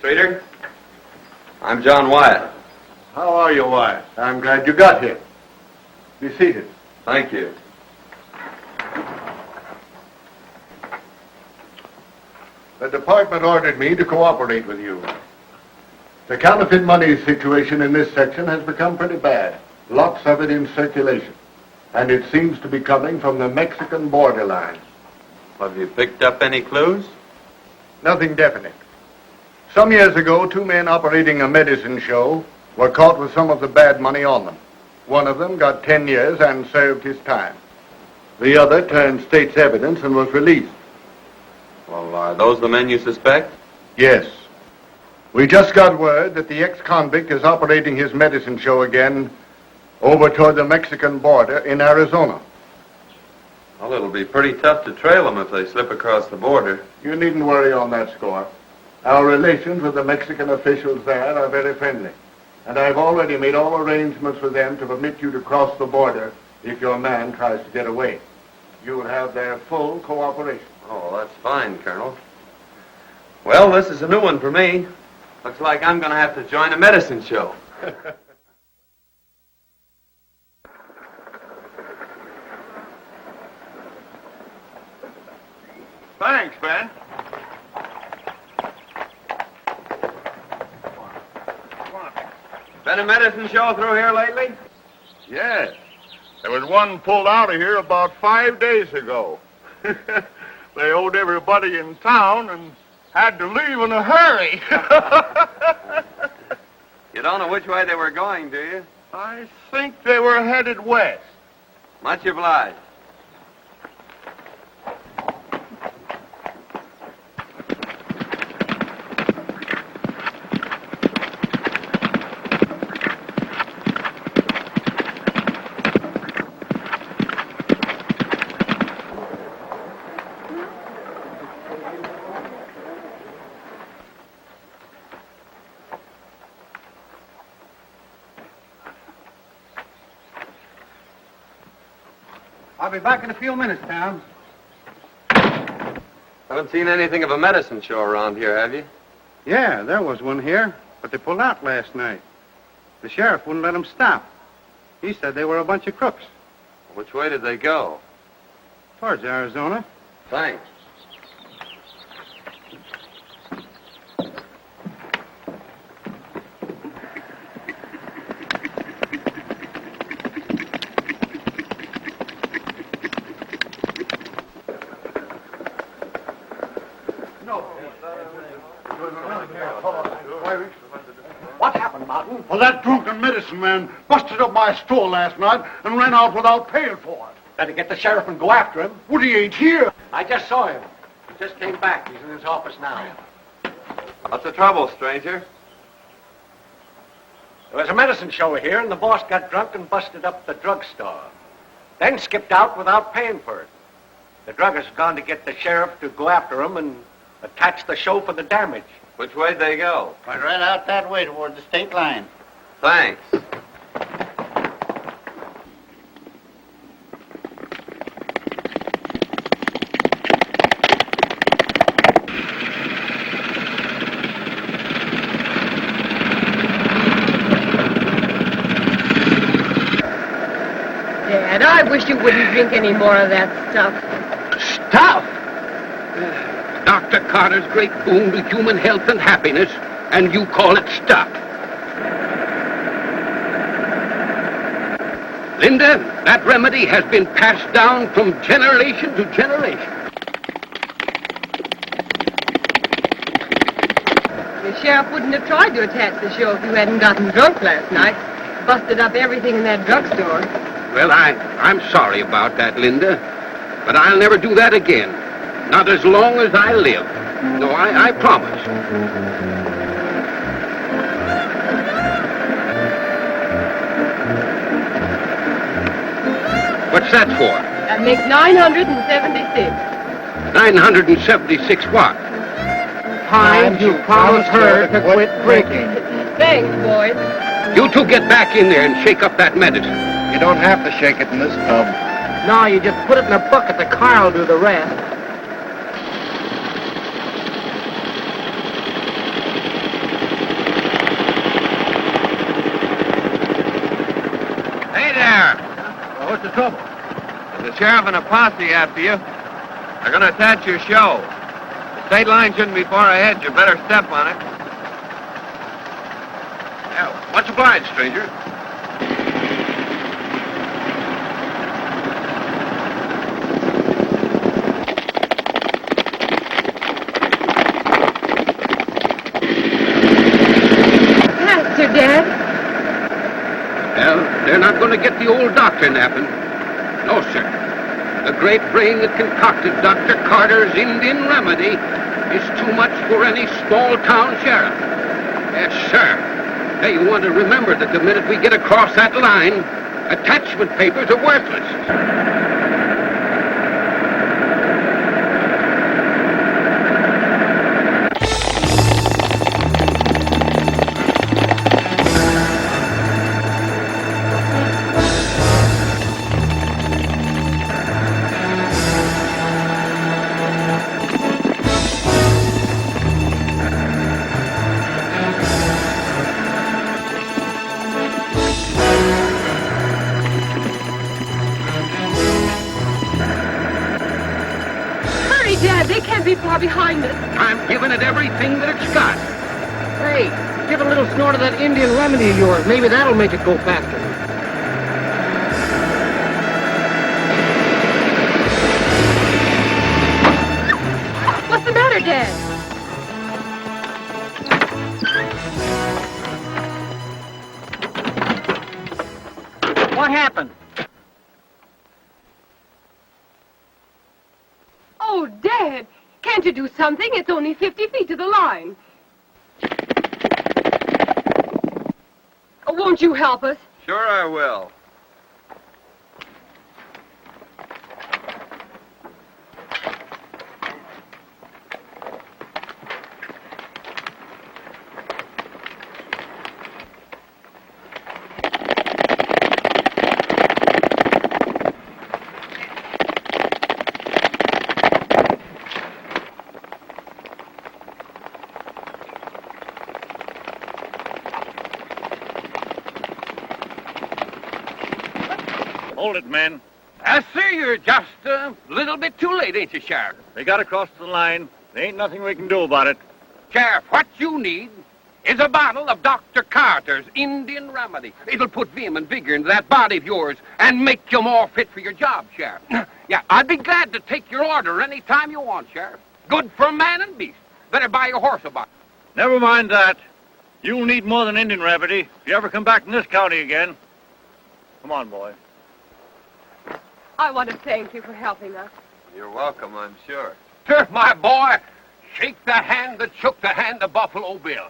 Streeter. I'm John Wyatt. How are you, Wyatt? I'm glad you got here. Be seated. Thank you. The department ordered me to cooperate with you. The counterfeit money situation in this section has become pretty bad. Lots of it in circulation. And it seems to be coming from the Mexican borderline. Have you picked up any clues? Nothing definite. Some years ago, 2 men operating a medicine show were caught with some of the bad money on them. One of them got 10 years and served his time. The other turned state's evidence and was released. Well, are those the men you suspect? Yes. We just got word that the ex-convict is operating his medicine show again over toward the Mexican border in Arizona. Well, it'll be pretty tough to trail them if they slip across the border. You needn't worry on that score. Our relations with the Mexican officials there are very friendly. And I've already made all arrangements with them to permit you to cross the border if your man tries to get away. You will have their full cooperation. Oh, that's fine, Colonel. Well, this is a new one for me. Looks like I'm going to have to join a medicine show. Thanks, Ben. Been a medicine show through here lately? Yes. There was one pulled out of here about 5 days ago. They owed everybody in town and had to leave in a hurry. You don't know which way they were going, do you? I think they were headed west. Much obliged. I'll be back in a few minutes, Tom. Haven't seen anything of a medicine show around here, have you? Yeah, there was one here, but they pulled out last night. The sheriff wouldn't let them stop. He said they were a bunch of crooks. Which way did they go? Towards Arizona. Thanks. What happened, Martin? Well, that drunken medicine man busted up my store last night and ran out without paying for it. Better get the sheriff and go after him. Woody ain't here. I just saw him. He just came back. He's in his office now. What's the trouble, stranger? There was a medicine show here, and the boss got drunk and busted up the drugstore. Then skipped out without paying for it. The druggist's gone to get the sheriff to go after him and attach the show for the damage. Which way'd they go? Went right out that way toward the state line. Thanks. Dad, I wish you wouldn't drink any more of that stuff. Stuff! Dr. Carter's great boon to human health and happiness, and you call it stuff. Linda, that remedy has been passed down from generation to generation. The sheriff wouldn't have tried to attach the show if you hadn't gotten drunk last night. Busted up everything in that drugstore. Well, I'm sorry about that, Linda, but I'll never do that again. Not as long as I live. No, I promise. What's that for? That makes 976. 976 what? Times you promised her to quit drinking. Thanks, boys. You two get back in there and shake up that medicine. You don't have to shake it in this tub. No, you just put it in a bucket. The car will do the rest. the trouble? There's the sheriff and a posse after you. They're going to attach your show. The state line shouldn't be far ahead. You better step on it. Yeah, much obliged, stranger. Faster, Dad. Well, they're not going to get the old doctor napping. No, sir. The great brain that concocted Dr. Carter's Indian remedy is too much for any small-town sheriff. Yes, sir. Hey, you want to remember that the minute we get across that line, attachment papers are worthless. Hurry, Dad. They can't be far behind us. I'm giving it everything that it's got. Hey, give a little snort of that Indian remedy of yours. Maybe that'll make it go faster. What's the matter, Dad? What happened? Oh, Dad. Can't you do something? It's only 50 feet to the line. Oh, won't you help us? Sure I will. Hold it, men. Sir, you're just a little bit too late, ain't you, Sheriff? They got across the line. There ain't nothing we can do about it. Sheriff, what you need is a bottle of Dr. Carter's Indian remedy. It'll put vim and vigor into that body of yours and make you more fit for your job, Sheriff. Yeah, I'd be glad to take your order any time you want, Sheriff. Good for man and beast. Better buy your horse a bottle. Never mind that. You'll need more than Indian remedy if you ever come back in this county again. Come on, boy. I want to thank you for helping us. You're welcome, I'm sure. Sir, my boy, shake the hand that shook the hand of Buffalo Bill.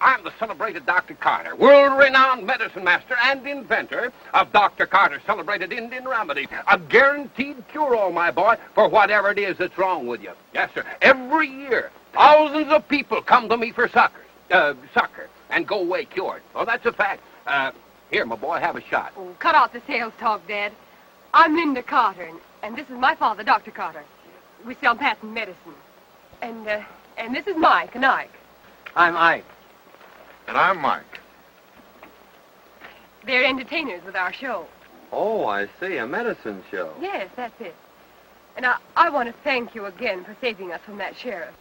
I'm the celebrated Dr. Carter, world-renowned medicine master and inventor of Dr. Carter's celebrated Indian remedy. A guaranteed cure-all, my boy, for whatever it is that's wrong with you. Yes, sir. Every year, thousands of people come to me for succor, and go away cured. Oh, that's a fact. Here, my boy, have a shot. Oh, cut out the sales talk, Dad. I'm Linda Carter, and this is my father, Dr. Carter. We sell patent medicine. And this is Mike and Ike. I'm Ike. And I'm Mike. They're entertainers with our show. Oh, I see. A medicine show. Yes, that's it. And I want to thank you again for saving us from that sheriff.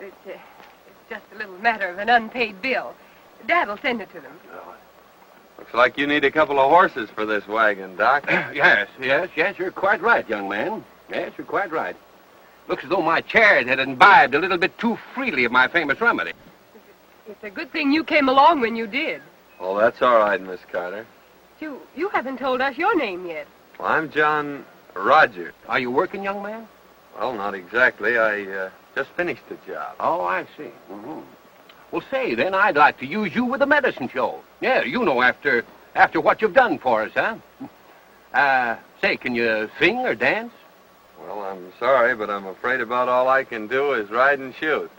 It's just a little matter of an unpaid bill. Dad will send it to them. Looks like you need a couple of horses for this wagon, Doc. Yes, you're quite right, young man. Yes, you're quite right. Looks as though my chariot had imbibed a little bit too freely of my famous remedy. It's a good thing you came along when you did. Oh, that's all right, Miss Carter. You haven't told us your name yet. Well, I'm John Roger. Are you working, young man? Well, not exactly. I just finished the job. Oh, I see. Mm-hmm. Well, say, then, I'd like to use you with a medicine show. Yeah, you know, after what you've done for us, huh? Say, can you sing or dance? Well, I'm sorry, but I'm afraid about all I can do is ride and shoot.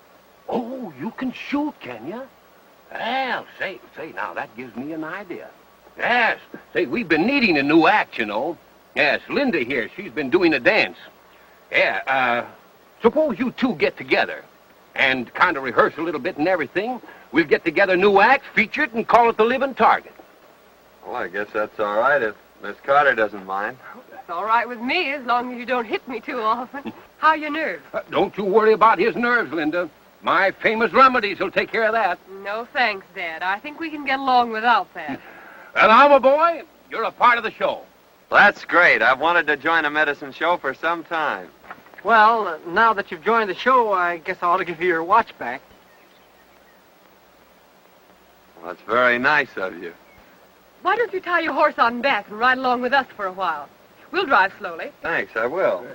Oh, you can shoot, can you? Well, say, now, that gives me an idea. Yes, say, we've been needing a new act, you know. Yes, Linda here, she's been doing a dance. Yeah, suppose you two get together and kind of rehearse a little bit and everything. We'll get together a new act, feature it, and call it The Living Target. Well, I guess that's all right if Miss Carter doesn't mind. It's all right with me as long as you don't hit me too often. How are your nerves? Don't you worry about his nerves, Linda. My famous remedies will take care of that. No thanks, Dad. I think we can get along without that. And I'm a boy. You're a part of the show. That's great. I've wanted to join a medicine show for some time. Well, now that you've joined the show, I guess I ought to give you your watch back. Well, that's very nice of you. Why don't you tie your horse on back and ride along with us for a while? We'll drive slowly. Thanks, I will.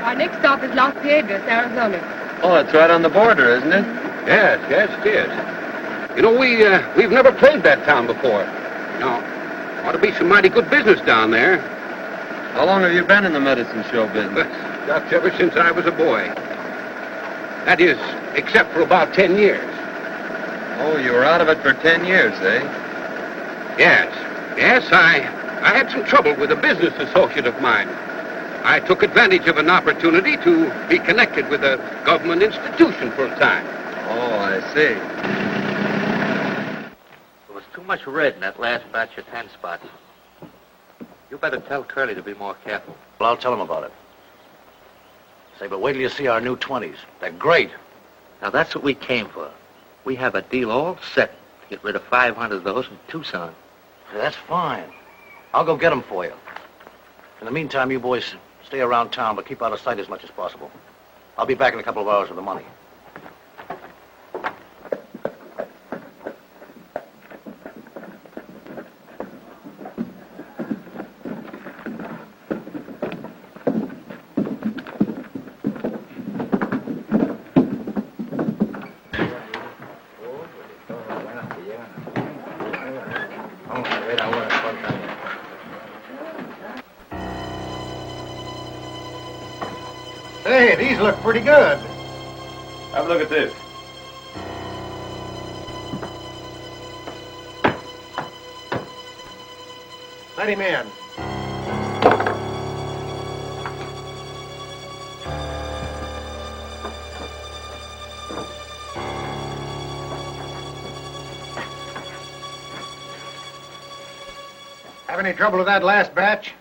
Our next stop is Las Vegas, Arizona. Oh, it's right on the border, isn't it? Yes, it is. You know, we've never played that town before. Now, ought to be some mighty good business down there. How long have you been in the medicine show business? That's ever since I was a boy. That is, except for about 10 years. Oh, you were out of it for 10 years, eh? Yes. Yes, I had some trouble with a business associate of mine. I took advantage of an opportunity to be connected with a government institution for a time. Oh, I see. There was too much red in that last batch of 10 spots. You better tell Curly to be more careful. Well, I'll tell him about it. Say, but wait till you see our new 20s. They're great. Now, that's what we came for. We have a deal all set to get rid of 500 of those in Tucson. Say, that's fine. I'll go get them for you. In the meantime, you boys stay around town, but keep out of sight as much as possible. I'll be back in a couple of hours with the money. Hey, these look pretty good. Have a look at this. Let him in. Have any trouble with that last batch?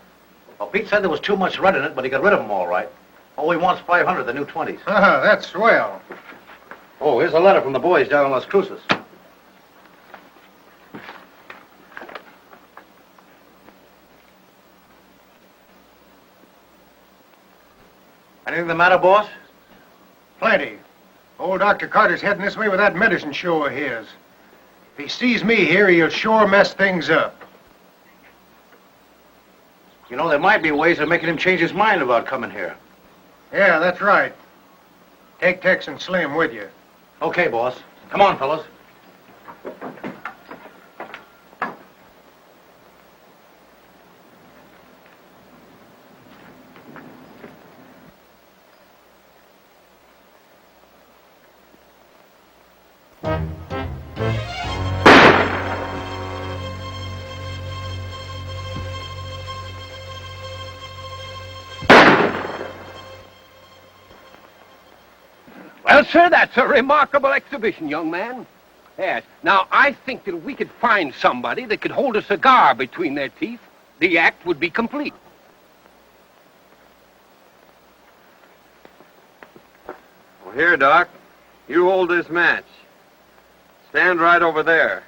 Well, Pete said there was too much red in it, but he got rid of them all right. All he wants 500, the new 20s. That's swell. Oh, here's a letter from the boys down in Las Cruces. Anything the matter, boss? Plenty. Old Dr. Carter's heading this way with that medicine show of his. If he sees me here, he'll sure mess things up. You know, there might be ways of making him change his mind about coming here. Yeah, that's right. Take Tex and Slim with you. Okay, boss. Come on, fellas. Well, sir, that's a remarkable exhibition, young man. Yes. Now, I think that if we could find somebody that could hold a cigar between their teeth, the act would be complete. Well, here, Doc. You hold this match. Stand right over there.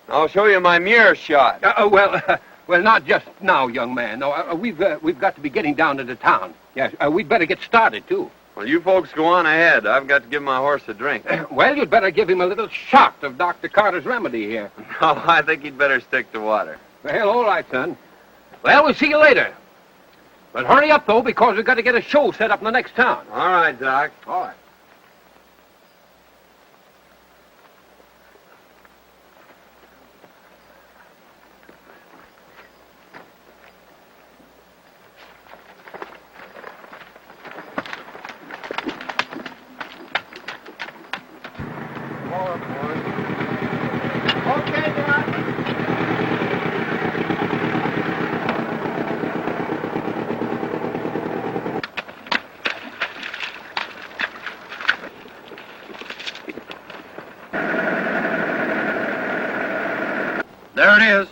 I'll show you my mirror shot. Well, not just now, young man. No, we've got to be getting down to the town. Yes, we'd better get started, too. Well, you folks go on ahead. I've got to give my horse a drink. Well, you'd better give him a little shot of Dr. Carter's remedy here. No, I think he'd better stick to water. Well, all right, son. Well, we'll see you later. But hurry up, though, because we've got to get a show set up in the next town. All right, Doc. All right. Okay, Doc. There it is.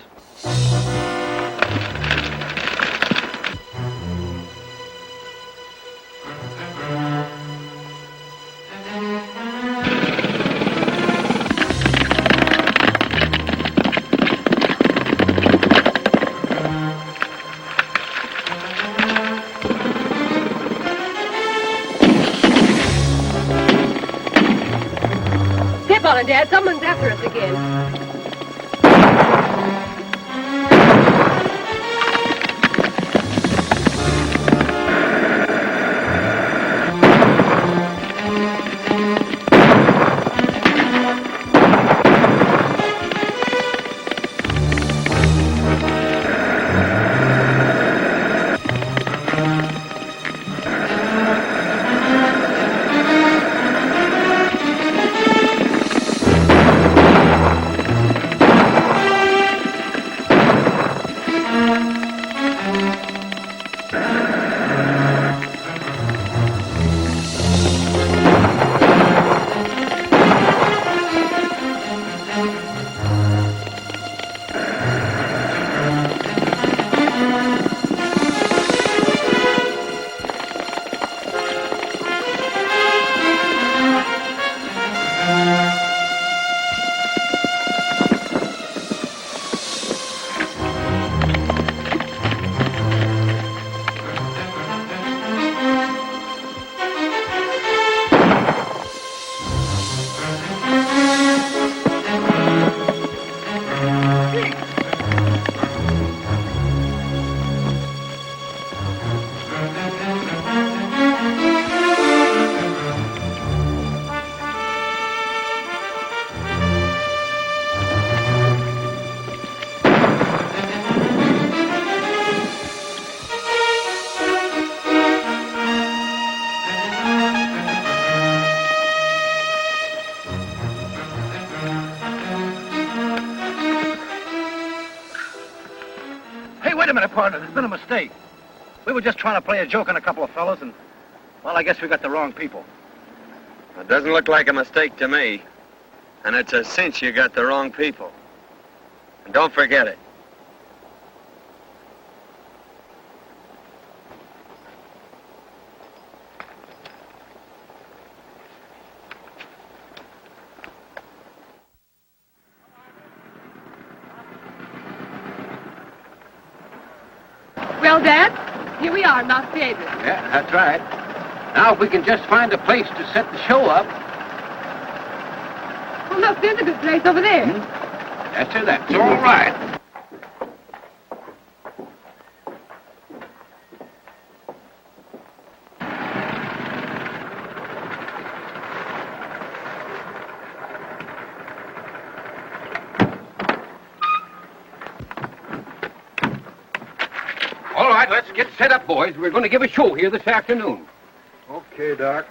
Step on it, Dad. Someone's after us again. Wait a minute, partner. There's been a mistake. We were just trying to play a joke on a couple of fellows, and, well, I guess we got the wrong people. It doesn't look like a mistake to me. And it's a cinch you got the wrong people. And don't forget it. Well, Dad, here we are in Las Vegas. Yeah, that's right. Now, if we can just find a place to set the show up. Oh, look, there's a good place over there. Yes, sir, that's all right. All right, let's get set up, boys. We're going to give a show here this afternoon. Okay, Doc.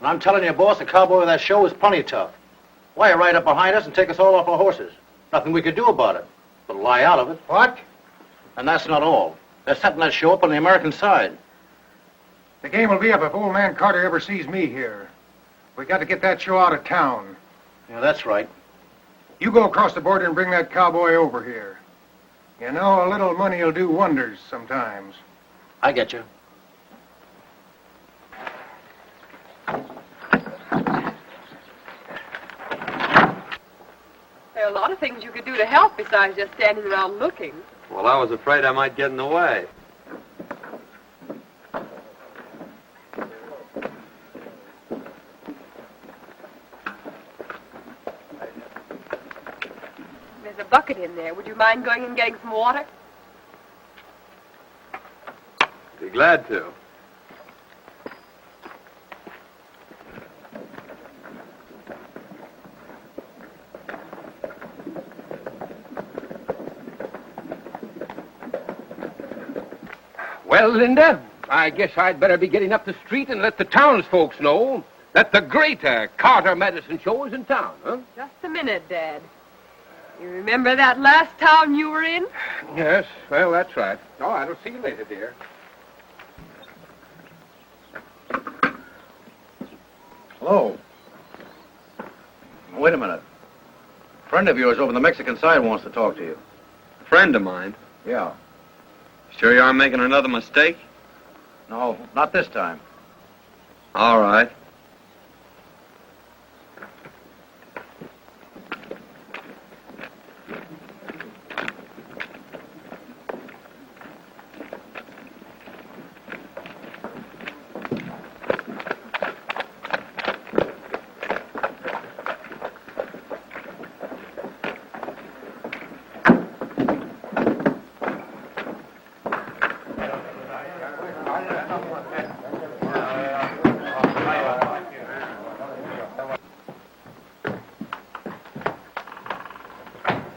I'm telling you, boss, the cowboy of that show is plenty tough. Why, he'll ride up behind us and take us all off our horses. Nothing we could do about it, but lie out of it. What? And that's not all. They're setting that show up on the American side. The game will be up if old man Carter ever sees me here. We got to get that show out of town. Yeah, that's right. You go across the border and bring that cowboy over here. You know, a little money will do wonders sometimes. I get you. There are a lot of things you could do to help besides just standing around looking. Well, I was afraid I might get in the way. There's a bucket in there. Would you mind going and getting some water? Be glad to. Well, Linda, I guess I'd better be getting up the street and let the townsfolk know that the great Carter Medicine Show is in town, huh? Just a minute, Dad. You remember that last town you were in? Yes, well, that's right. All right, I'll see you later, dear. Hello. Wait a minute. A friend of yours over on the Mexican side wants to talk to you. Friend of mine. Yeah. Sure you aren't making another mistake? No, not this time. All right.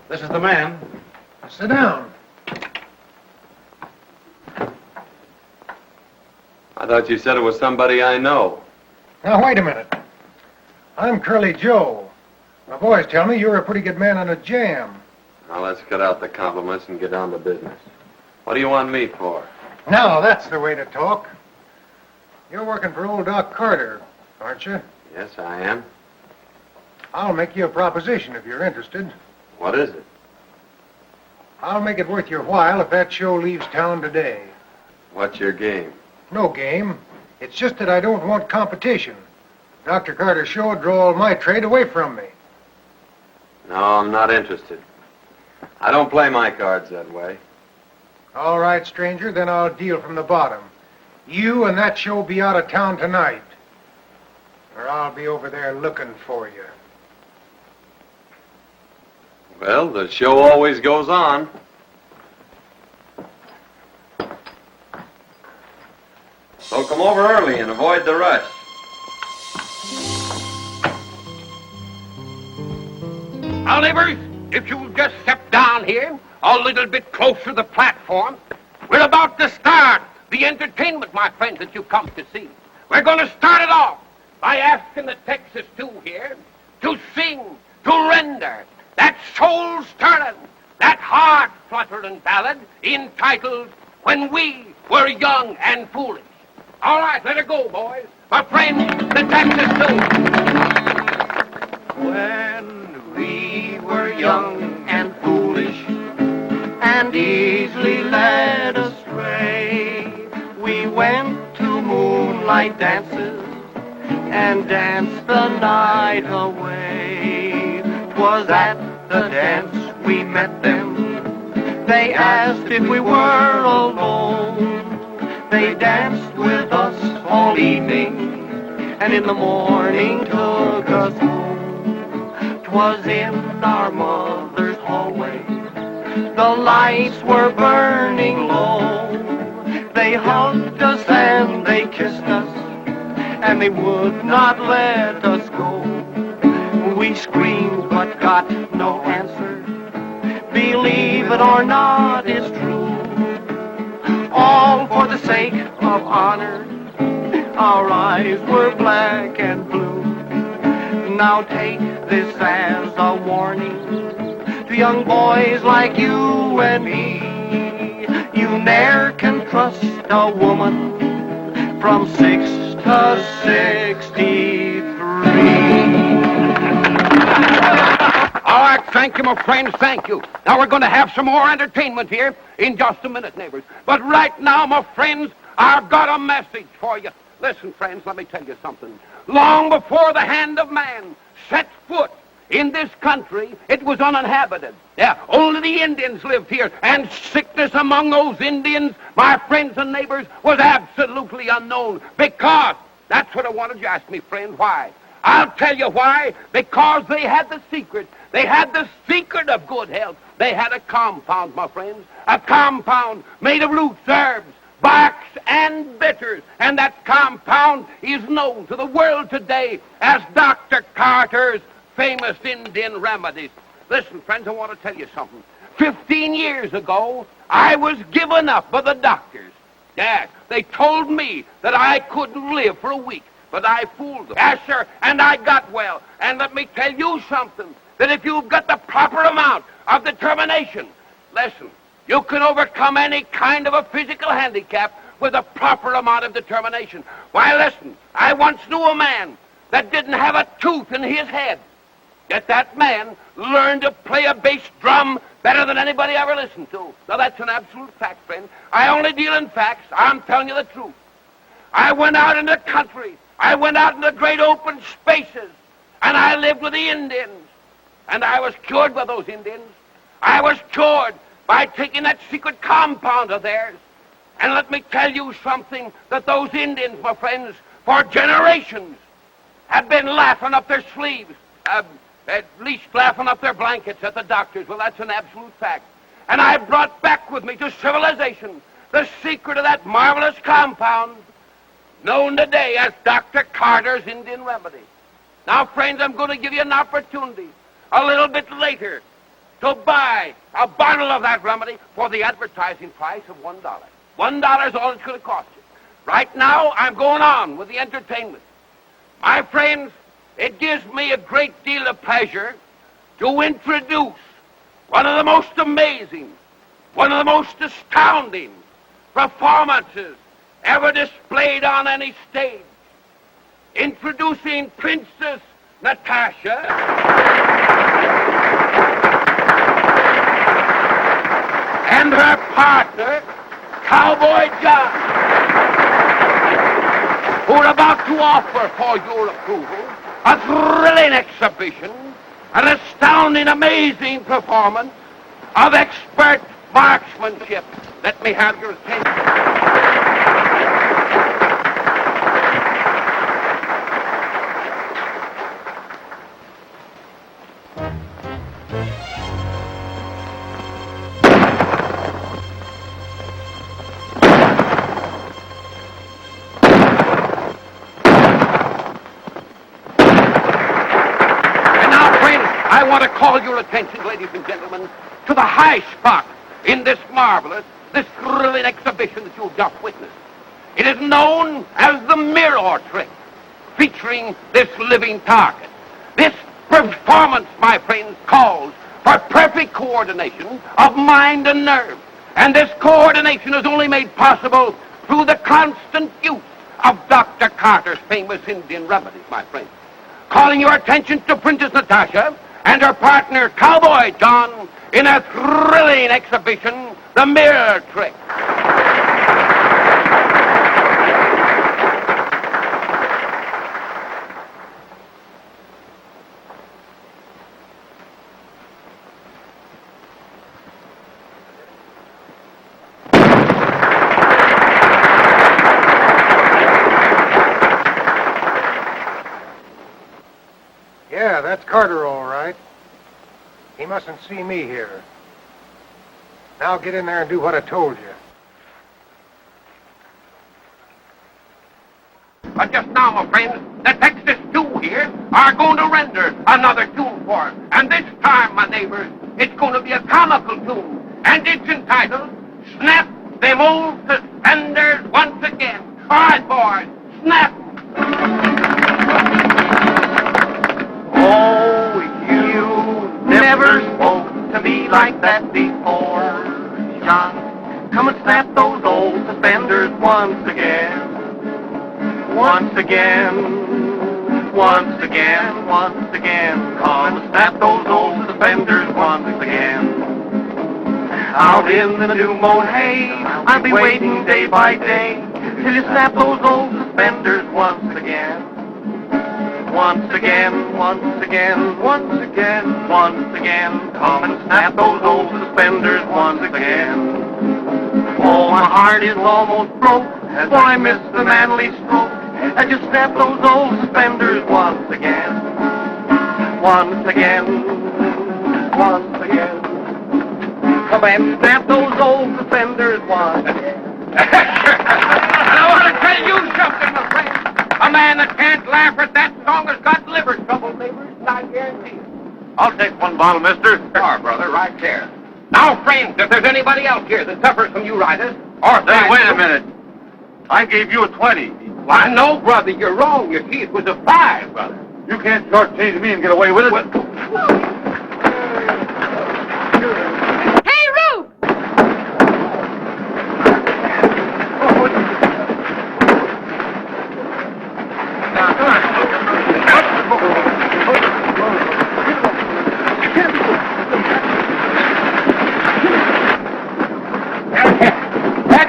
This is the man. Sit down. I thought you said it was somebody I know. Now, wait a minute. I'm Curly Joe. My boys tell me you're a pretty good man on a jam. Now, let's cut out the compliments and get down to business. What do you want me for? Now, that's the way to talk. You're working for old Doc Carter, aren't you? Yes, I am. I'll make you a proposition if you're interested. What is it? I'll make it worth your while if that show leaves town today. What's your game? No game. It's just that I don't want competition. Dr. Carter's show would draw all my trade away from me. No, I'm not interested. I don't play my cards that way. All right, stranger, then I'll deal from the bottom. You and that show be out of town tonight, or I'll be over there looking for you. Well, the show always goes on. So come over early and avoid the rush. Now, neighbors, if you'll just step down here a little bit closer to the platform, we're about to start the entertainment, my friends, that you've come to see. We're going to start it off by asking the Texas Two here to sing, to render that soul-stirring, that heart-fluttering ballad entitled When We Were Young and Foolish. All right, let her go, boys. My friends, the Texas Two. When we were young and foolish and easily led astray, we went to moonlight dances and danced the night away. 'Twas at the dance we met them. They asked if we were alone. They danced with us all evening and in the morning took us home. 'Twas in our mother's hallway. The lights were burning low. They hugged us and they kissed us, and they would not let us go. We screamed but got no answer. Believe it or not, it's true. All for the sake of honor, our eyes were black and blue. Now take this as a warning to young boys like you and me. You ne'er can trust a woman from 6 to 63. All right, thank you, my friends, thank you. Now we're going to have some more entertainment here in just a minute, neighbors. But right now, my friends, I've got a message for you. Listen, friends, let me tell you something. Long before the hand of man set foot in this country, it was uninhabited. Yeah, only the Indians lived here, and sickness among those Indians, my friends and neighbors, was absolutely unknown. Because, that's what I wanted you to ask me, friend, why? I'll tell you why. Because they had the secret. They had the secret of good health. They had a compound, my friends. A compound made of roots, herbs, barks, and bitters. And that compound is known to the world today as Dr. Carter's famous Indian remedies. Listen, friends, I want to tell you something. 15 years ago, I was given up by the doctors. Yes, they told me that I couldn't live for a week. But I fooled them. Yes, sir, and I got well. And let me tell you something, that if you've got the proper amount of determination, listen, you can overcome any kind of a physical handicap with a proper amount of determination. Why, listen, I once knew a man that didn't have a tooth in his head. Yet that man learned to play a bass drum better than anybody ever listened to. Now, that's an absolute fact, friend. I only deal in facts. I'm telling you the truth. I went out in the country. I went out in the great open spaces, and I lived with the Indians. And I was cured by those Indians. I was cured by taking that secret compound of theirs. And let me tell you something, that those Indians, my friends, for generations, have been laughing up their sleeves, at least laughing up their blankets at the doctors. Well, that's an absolute fact. And I brought back with me to civilization the secret of that marvelous compound known today as Dr. Carter's Indian Remedy. Now, friends, I'm going to give you an opportunity a little bit later to buy a bottle of that remedy for the advertising price of $1. $1 is all it's going to cost you. Right now, I'm going on with the entertainment. My friends, it gives me a great deal of pleasure to introduce one of the most amazing, one of the most astounding performances ever displayed on any stage. Introducing Princess Natasha and her partner, Cowboy John, who are about to offer for your approval a thrilling exhibition, an astounding, amazing performance of expert marksmanship. Let me have your attention. I want to call your attention, ladies and gentlemen, to the high spot in this marvelous, this thrilling exhibition that you've just witnessed. It is known as the mirror trick, featuring this living target. This performance, my friends, calls for perfect coordination of mind and nerve. And this coordination is only made possible through the constant use of Dr. Carter's famous Indian remedies, my friends. Calling your attention to Princess Natasha and her partner, Cowboy John, in a thrilling exhibition, the mirror trick. Yeah, that's Carter, all right. He mustn't see me here. Now get in there and do what I told you. But just now, my friends, the Texas two here are going to render another tune for us. And this time, my neighbors, it's going to be a comical tune. And it's entitled, Snap Them Old Suspenders Once Again. All right, boys, snap. Oh, you never spoke to me like that before, John. Come and snap those old suspenders once again. Once again, once again, once again. Come and snap those old suspenders once again. Out in the new mown hay, I'll be waiting day by day till you snap those old suspenders once again. Once again, once again, once again, once again. Come and snap those old suspenders once again. Oh, my heart is almost broke, for I miss the manly stroke as you snap those old suspenders once again. Once again, once again. Come and snap those old suspenders once again. And I want to tell you something, my friend. A man that can't laugh at that song has got liver trouble, neighbors, and I guarantee it. I'll take one bottle, mister. Sure, brother, right there. Now, friends, if there's anybody else here that suffers from uritis, or... Hey, wait a minute. I gave you a 20. Why, no, brother, you're wrong. You see, it was a 5, brother. You can't shortchange me and get away with it. Hey, Rube!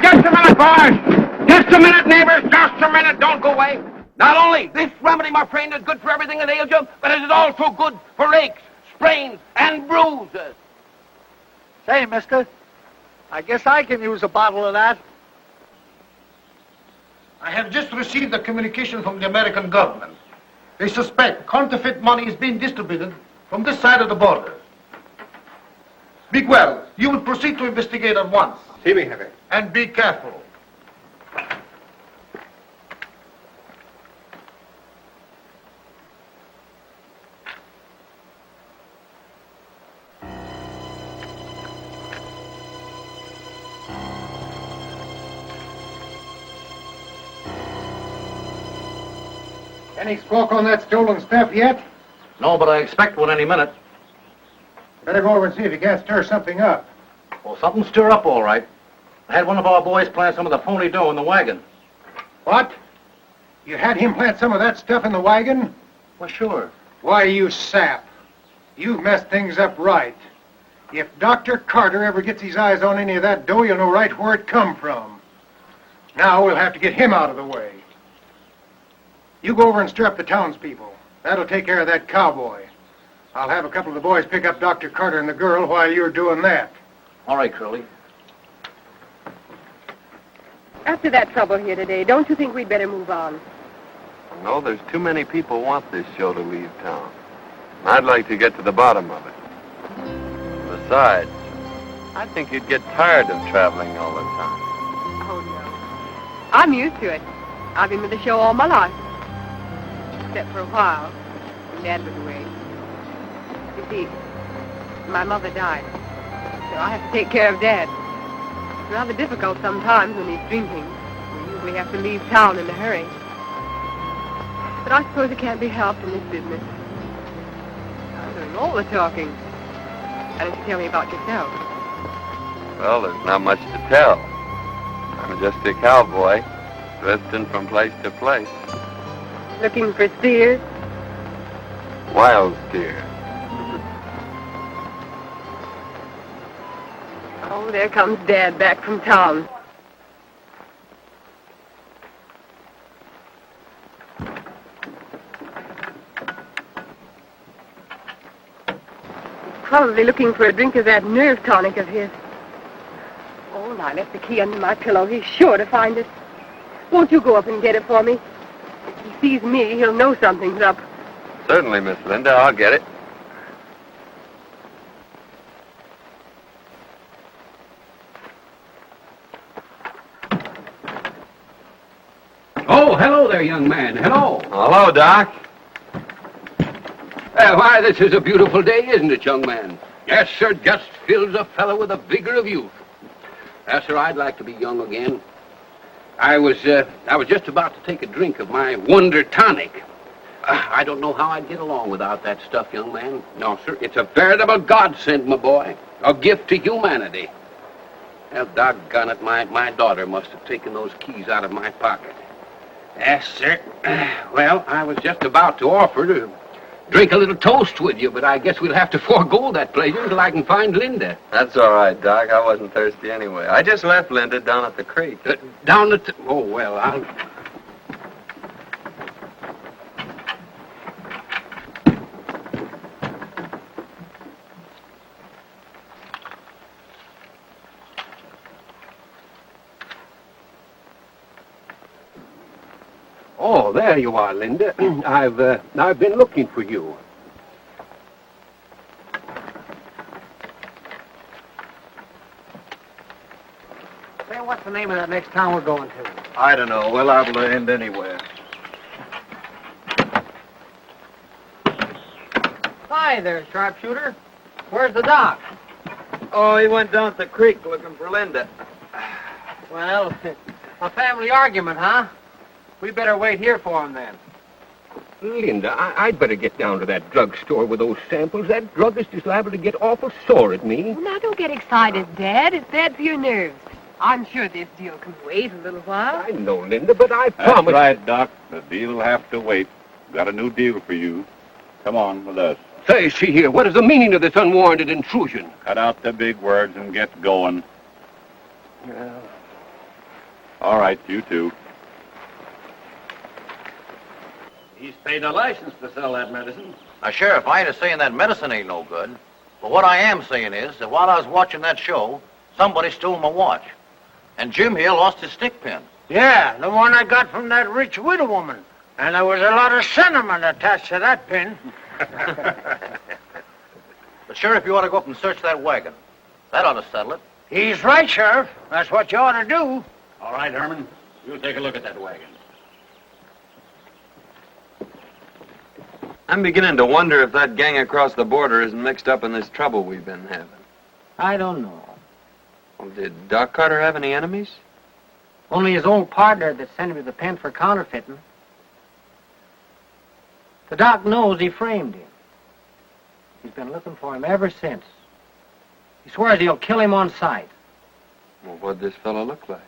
Just a minute, boys. Just a minute, neighbors. Just a minute. Don't go away. Not only this remedy, my friend, is good for everything that ails you, but it is also good for aches, sprains, and bruises. Say, mister, I guess I can use a bottle of that. I have just received a communication from the American government. They suspect counterfeit money is being distributed from this side of the border. Bigwell, you will proceed to investigate at once. See me, Heavy. And be careful. Any squawk on that stolen stuff yet? No, but I expect one any minute. Better go over and see if you can't stir something up. Well, something stir up all right. I had one of our boys plant some of the phony dough in the wagon. What? You had him plant some of that stuff in the wagon? Well, sure. Why, you sap. You've messed things up right. If Dr. Carter ever gets his eyes on any of that dough, you'll know right where it come from. Now we'll have to get him out of the way. You go over and stir up the townspeople. That'll take care of that cowboy. I'll have a couple of the boys pick up Dr. Carter and the girl while you're doing that. All right, Curly. After that trouble here today, don't you think we'd better move on? No, there's too many people want this show to leave town. I'd like to get to the bottom of it. Besides, I think you'd get tired of traveling all the time. Oh, no. I'm used to it. I've been with the show all my life. Except for a while, when Dad was away. You see, my mother died. So I have to take care of Dad. It's rather difficult sometimes when he's drinking. We usually have to leave town in a hurry. But I suppose it can't be helped in this business. I'm doing all the talking. Why don't you tell me about yourself? Well, there's not much to tell. I'm just a cowboy, drifting from place to place. Looking for steers? Wild steer. Oh, there comes Dad back from town. He's probably looking for a drink of that nerve tonic of his. Oh, and I left the key under my pillow. He's sure to find it. Won't you go up and get it for me? If he sees me, he'll know something's up. Certainly, Miss Linda. I'll get it. Oh, hello there, young man. Hello. Hello, Doc. Why, this is a beautiful day, isn't it, young man? Yes, sir, just fills a fellow with the vigor of youth. Yes, sir, I'd like to be young again. I was just about to take a drink of my Wonder Tonic. I don't know how I'd get along without that stuff, young man. No, sir, it's a veritable godsend, my boy. A gift to humanity. Well, doggone it, my daughter must have taken those keys out of my pocket. Yes, sir. Well, I was just about to offer to drink a little toast with you, but I guess we'll have to forego that pleasure until I can find Linda. That's all right, Doc. I wasn't thirsty anyway. I just left Linda down at the creek. Down at the... Oh, well, I'll... Oh, there you are, Linda. I've been looking for you. Say, what's the name of that next town we're going to? I don't know. We're liable to end anywhere. Hi there, sharpshooter. Where's the doc? Oh, he went down at the creek looking for Linda. Well, a family argument, huh? We better wait here for him then. Linda, I'd better get down to that drugstore with those samples. That druggist is liable to get awful sore at me. Well, now, don't get excited, Dad. It's bad for your nerves. I'm sure this deal can wait a little while. I know, Linda, but I That's promised... right, Doc. The deal will have to wait. Got a new deal for you. Come on with us. Say, see here, what is the meaning of this unwarranted intrusion? Cut out the big words and get going. Well... All right, you two. He's paid a license to sell that medicine. Now, Sheriff, I ain't saying that medicine ain't no good. But what I am saying is that while I was watching that show, somebody stole my watch. And Jim here lost his stick pin. Yeah, the one I got from that rich widow woman. And there was a lot of sentiment attached to that pin. But, Sheriff, you ought to go up and search that wagon. That ought to settle it. He's right, Sheriff. That's what you ought to do. All right, Herman. You take a look at that wagon. I'm beginning to wonder if that gang across the border isn't mixed up in this trouble we've been having. I don't know. Well, did Doc Carter have any enemies? Only his old partner that sent him to the pen for counterfeiting. The doc knows he framed him. He's been looking for him ever since. He swears he'll kill him on sight. Well, what'd this fellow look like?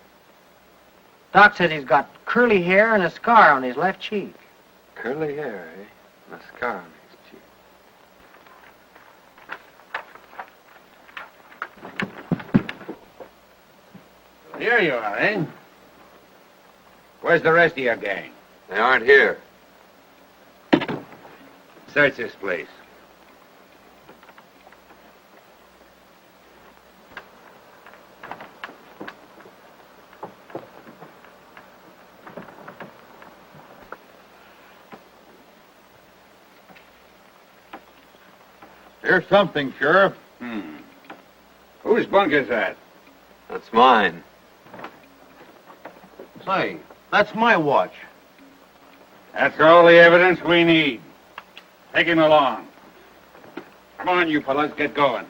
Doc says he's got curly hair and a scar on his left cheek. Curly hair, eh? And a scar on his cheek. Here you are, eh? Where's the rest of your gang? They aren't here. Search this place. Here's something, Sheriff. Whose bunk is that? That's mine. Say, that's my watch. That's all the evidence we need. Take him along. Come on, you fellas, get going.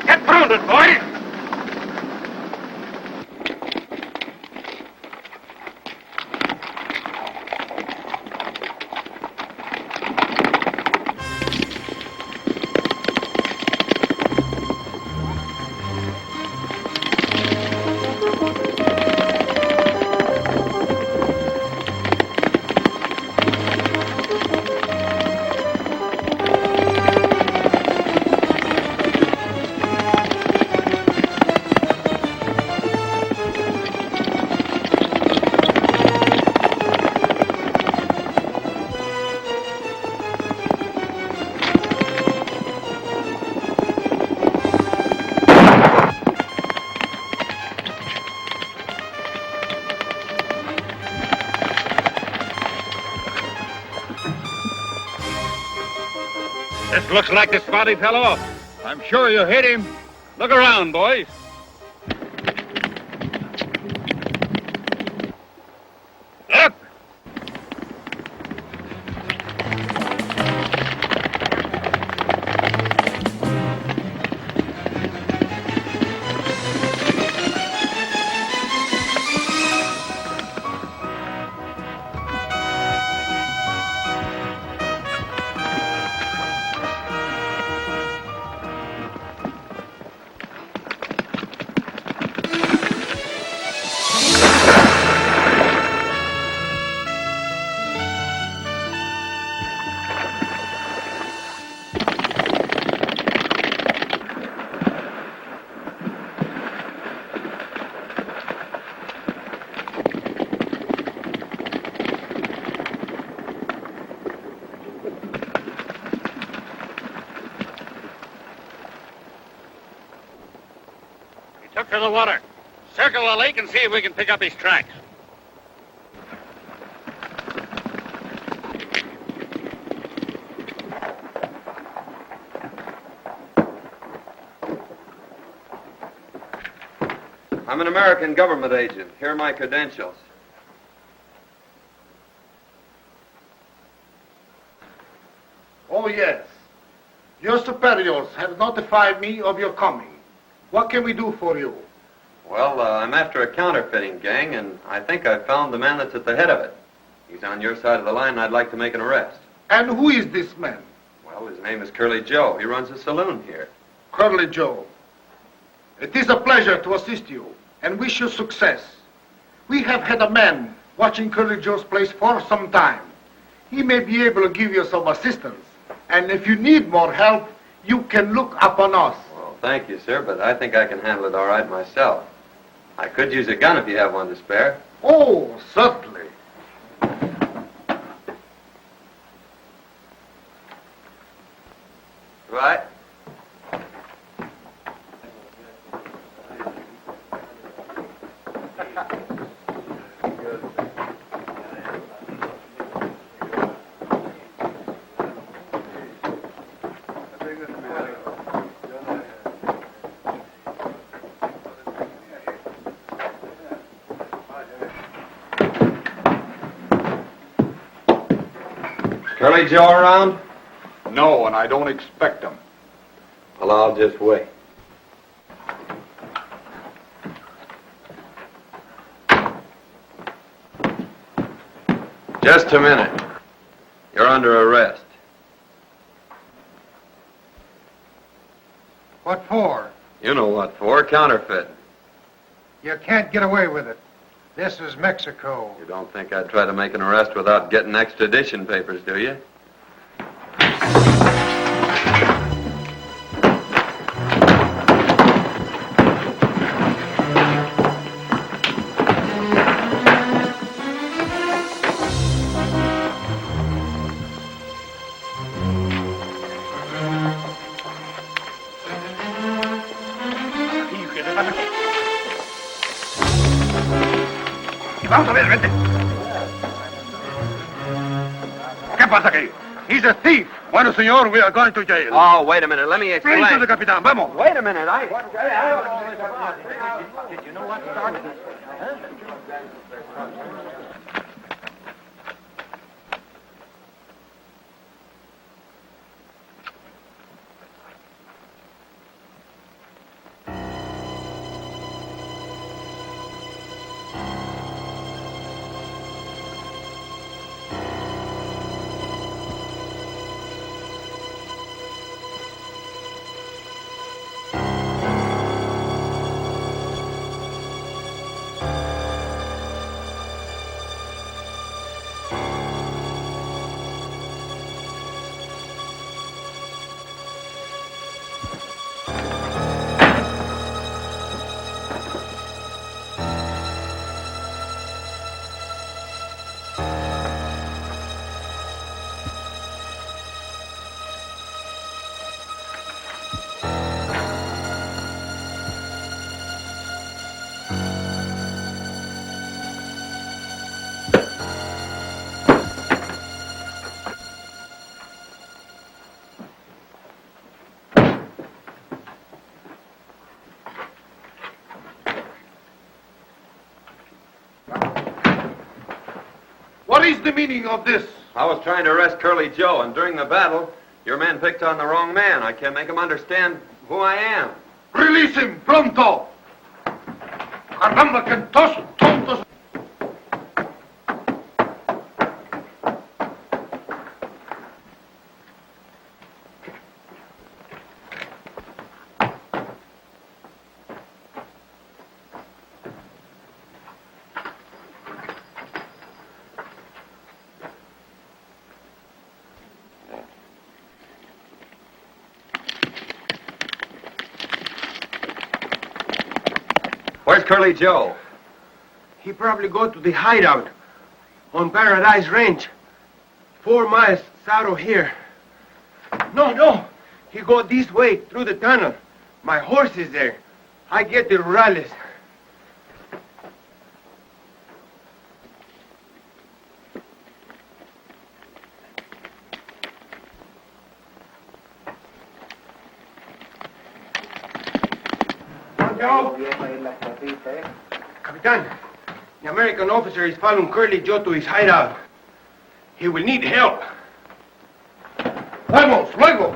Get grounded, boys! This looks like the spot he fell off. I'm sure you hit him. Look around, boys. Look! Took to the water. Circle the lake and see if we can pick up his tracks. I'm an American government agent. Here are my credentials. Oh, yes. Your superiors have notified me of your coming. What can we do for you? Well, I'm after a counterfeiting gang, and I think I've found the man that's at the head of it. He's on your side of the line, and I'd like to make an arrest. And who is this man? Well, his name is Curly Joe. He runs a saloon here. Curly Joe. It is a pleasure to assist you, and wish you success. We have had a man watching Curly Joe's place for some time. He may be able to give you some assistance. And if you need more help, you can look upon us. Well, thank you, sir, but I think I can handle it all right myself. I could use a gun if you have one to spare. Oh, certainly. Right. Curly Joe around? No, and I don't expect him. Well, I'll just wait. Just a minute. You're under arrest. What for? You know what for. Counterfeit. You can't get away with it. This is Mexico. You don't think I'd try to make an arrest without getting extradition papers, do you? Vamos a ver, vente. ¿Qué pasa aquí? He's a thief. Bueno, señor, we are going to jail. Oh, wait a minute. Let me explain. Please to the capitán. Vamos. Wait a minute. Did you know what started this? What is the meaning of this? I was trying to arrest Curly Joe, and during the battle, your man picked on the wrong man. I can't make him understand who I am. Release him, pronto! Caramba, que dos tontos! Where's Curly Joe? He probably go to the hideout on Paradise Range, 4 miles south of here. No. He go this way through the tunnel. My horse is there. I get the rurales. Capitán, the American officer is following Curly Joe to his hideout. He will need help. Vamos, luego.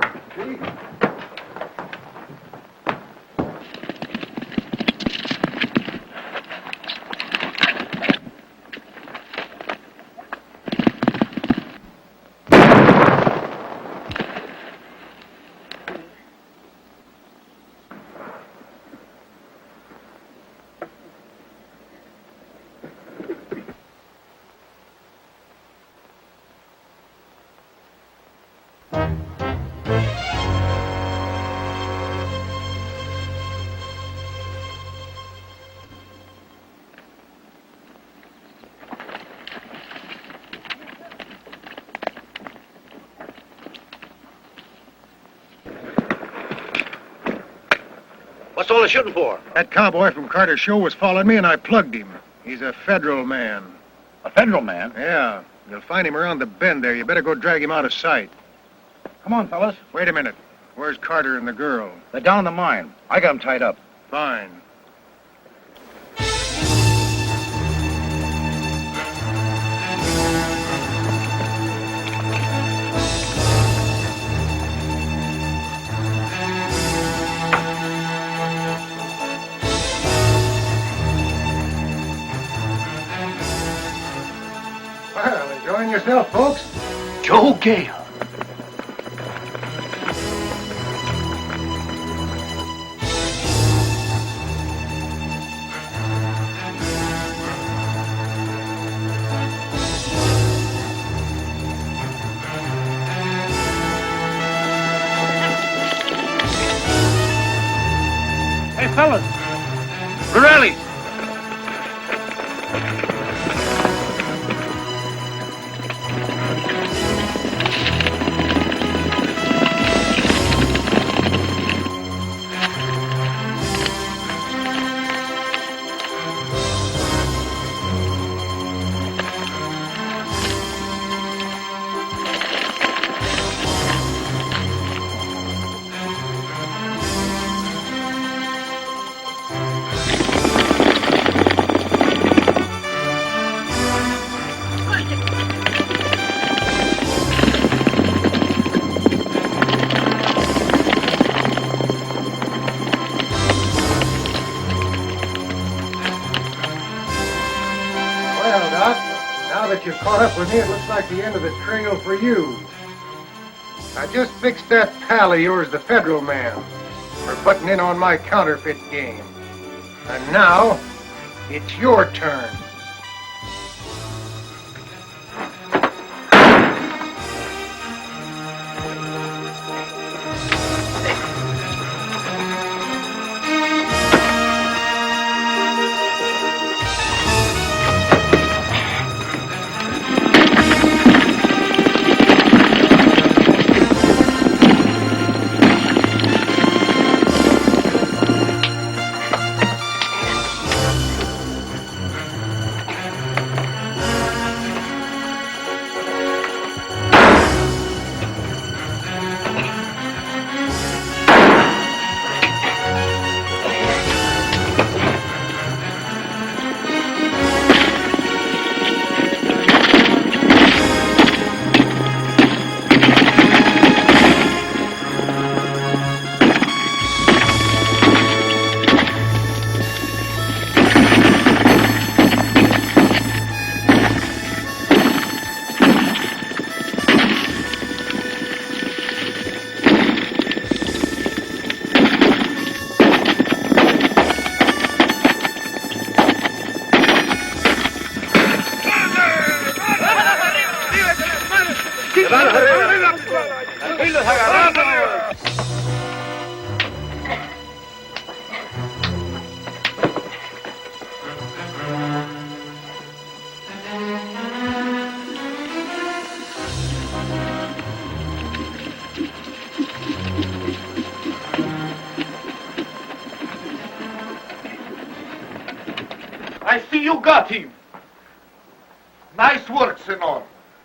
What's all the shooting for? That cowboy from Carter's show was following me, and I plugged him. He's a federal man. A federal man? Yeah. You'll find him around the bend there. You better go drag him out of sight. Come on, fellas. Wait a minute. Where's Carter and the girl? They're down in the mine. I got them tied up. Fine. Well, enjoying yourself, folks? Joe Gale. Hey, fellas. Borelli. Well, Doc, now that you've caught up with me, it looks like the end of the trail for you. I just fixed that pal of yours, the federal man, for butting in on my counterfeit game. And now, it's your turn. I see you got him. Nice work, Senor.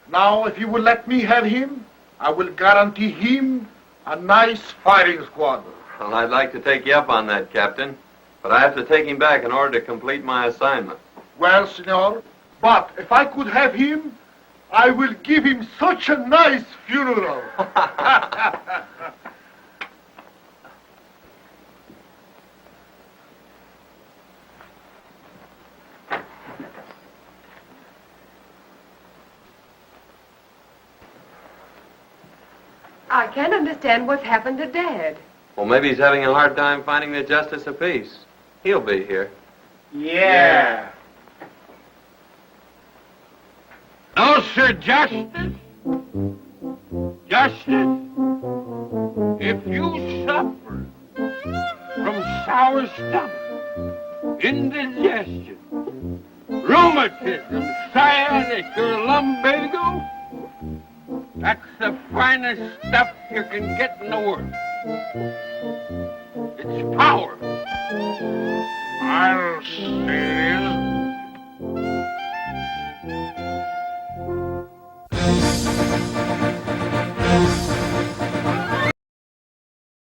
Now, if you will let me have him, I will guarantee him a nice firing squad. Well, I'd like to take you up on that, Captain. But I have to take him back in order to complete my assignment. Well, Senor, but if I could have him, I will give him such a nice funeral. I can't understand what's happened to Dad. Well, maybe he's having a hard time finding the justice of peace. He'll be here. Yeah. No, sir, justice. Justice. If you suffer from sour stomach, indigestion, rheumatism, sciatic, or lumbago, that's the finest stuff you can get in the world. It's power. I'll say it is.